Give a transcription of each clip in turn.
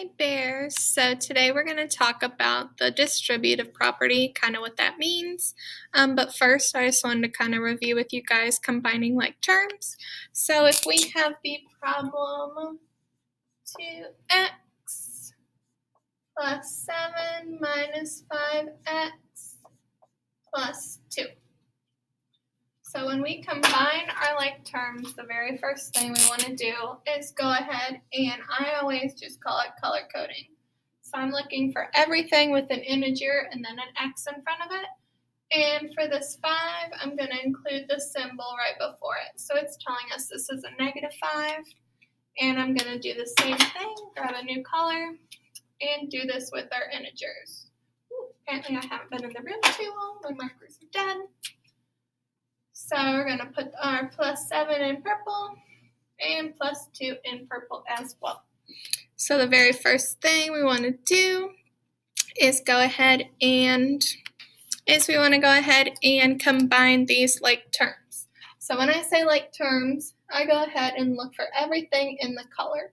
Hey Bears, so today we're going to talk about the distributive property, kind of what that means. But first I just wanted to kind of review with you guys combining like terms. So if we have the problem 2x plus 7 minus 5x plus 2. So when we combine our like terms, the very first thing we want to do is go ahead and I always just call it color coding. So I'm looking for everything with an integer and then an x in front of it. And for this 5, I'm going to include the symbol right before it. So it's telling us this is a -5. And I'm going to do the same thing, grab a new color, and do this with our integers. Apparently I haven't been in the room too long. My markers are dead. So we're going to put our plus 7 in purple and plus 2 in purple as well. So the very first thing we want to do is we want to go ahead and combine these like terms. So when I say like terms, I go ahead and look for everything in the color.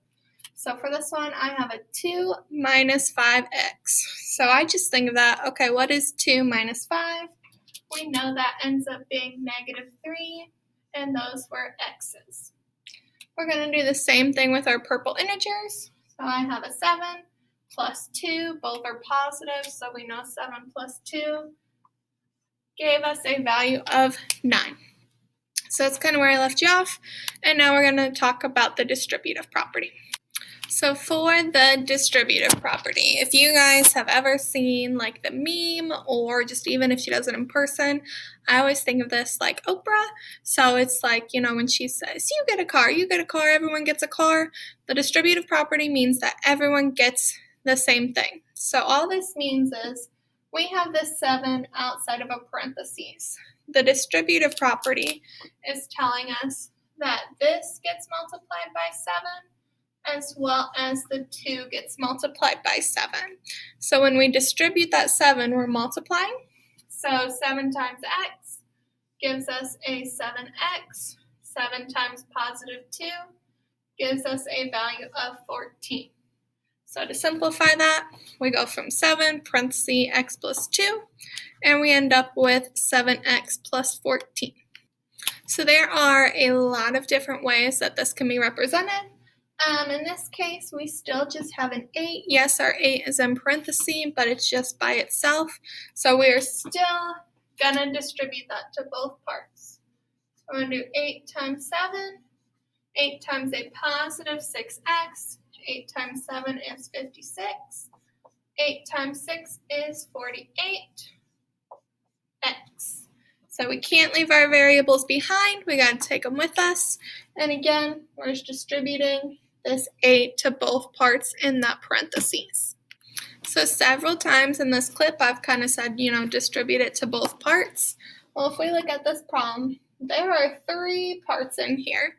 So for this one, I have a 2 minus 5x. So I just think of that, okay, what is 2 minus 5? We know that ends up being -3, and those were x's. We're going to do the same thing with our purple integers. So I have a 7 plus 2. Both are positive, so we know 7 plus 2 gave us a value of 9. So that's kind of where I left you off. And now we're going to talk about the distributive property. So for the distributive property, if you guys have ever seen like the meme or just even if she does it in person, I always think of this like Oprah. So it's like, when she says, you get a car, everyone gets a car. The distributive property means that everyone gets the same thing. So all this means is we have this 7 outside of a parentheses. The distributive property is telling us that this gets multiplied by 7. As well as the 2 gets multiplied by 7. So when we distribute that 7, we're multiplying. So 7 times x gives us a 7x. 7 times positive 2 gives us a value of 14. So to simplify that, we go from 7, parentheses, x plus 2, and we end up with 7x plus 14. So there are a lot of different ways that this can be represented. In this case, we still just have an 8. Yes, our 8 is in parentheses, but it's just by itself. So we are still going to distribute that to both parts. So we're going to do 8 times 7. 8 times a positive 6x. 8 times 7 is 56. 8 times 6 is 48x. So we can't leave our variables behind. We got to take them with us. And again, we're just distributing this 8 to both parts in that parentheses. So several times in this clip, I've kind of said, distribute it to both parts. Well, if we look at this problem, there are 3 parts in here.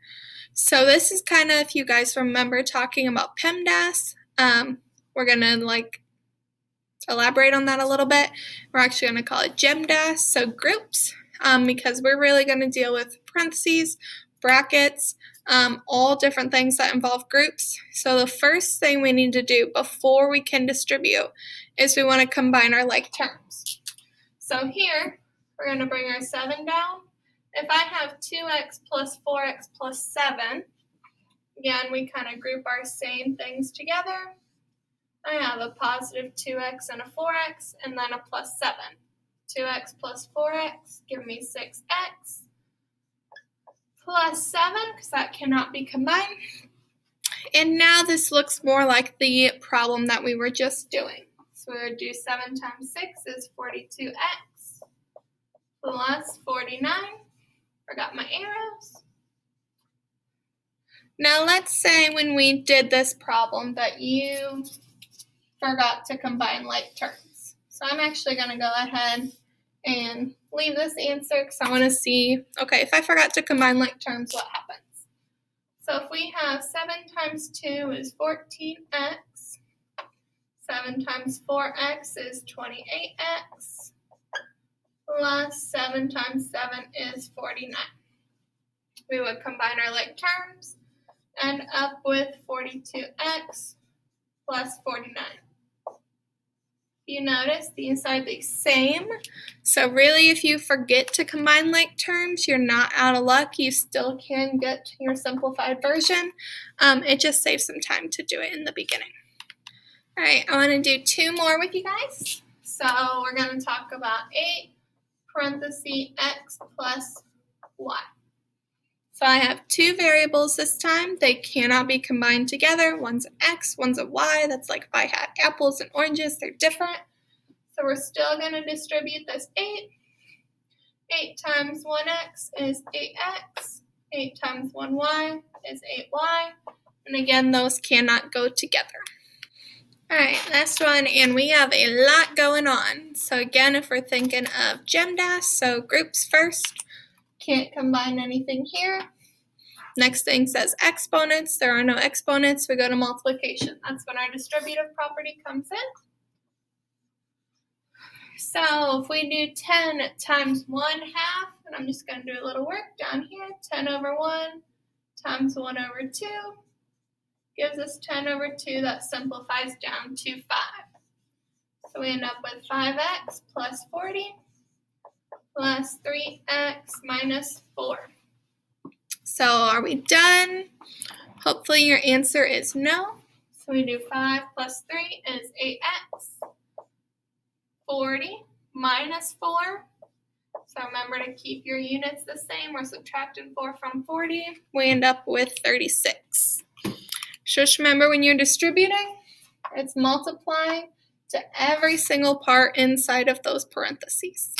So this is kind of, if you guys remember talking about PEMDAS, we're going to elaborate on that a little bit. We're actually going to call it GEMDAS, so groups, because we're really going to deal with parentheses, brackets, all different things that involve groups. So the first thing we need to do before we can distribute is we want to combine our like terms. So here, we're going to bring our 7 down. If I have 2x plus 4x plus 7, again, we kind of group our same things together. I have a positive 2x and a 4x, and then a plus 7. 2x plus 4x give me 6x. Plus 7, because that cannot be combined. And now this looks more like the problem that we were just doing. So we would do 7 times 6 is 42x plus 49. Forgot my arrows. Now let's say when we did this problem that you forgot to combine like terms. So I'm actually going to go ahead and leave this answer because I want to see, okay, if I forgot to combine like terms, what happens? So if we have 7 times 2 is 14x, 7 times 4x is 28x, plus 7 times 7 is 49. We would combine our like terms, end up with 42x plus 49. You notice these are the same. So really, if you forget to combine like terms, you're not out of luck. You still can get to your simplified version. It just saves some time to do it in the beginning. All right, I want to do 2 more with you guys. So we're going to talk about 8 parentheses x plus y. So I have 2 variables this time. They cannot be combined together. One's an x, one's a y. That's like if I had apples and oranges. They're different. So we're still going to distribute this 8. 8 times 1x is 8x. 8 times 1y is 8y. And again, those cannot go together. All right, last one, and we have a lot going on. So again, if we're thinking of GEMDAS, so groups first, can't combine anything here. Next thing says exponents. There are no exponents. We go to multiplication. That's when our distributive property comes in. So if we do 10 times 1/2, and I'm just going to do a little work down here, 10 over 1 times 1 over 2 gives us 10 over 2. That simplifies down to 5. So we end up with 5x plus 40 plus 3x minus 4. So are we done? Hopefully your answer is no. So we do 5 plus 3 is 8x. 40 minus 4. So remember to keep your units the same. We're subtracting 4 from 40. We end up with 36. Just remember when you're distributing, it's multiplying to every single part inside of those parentheses.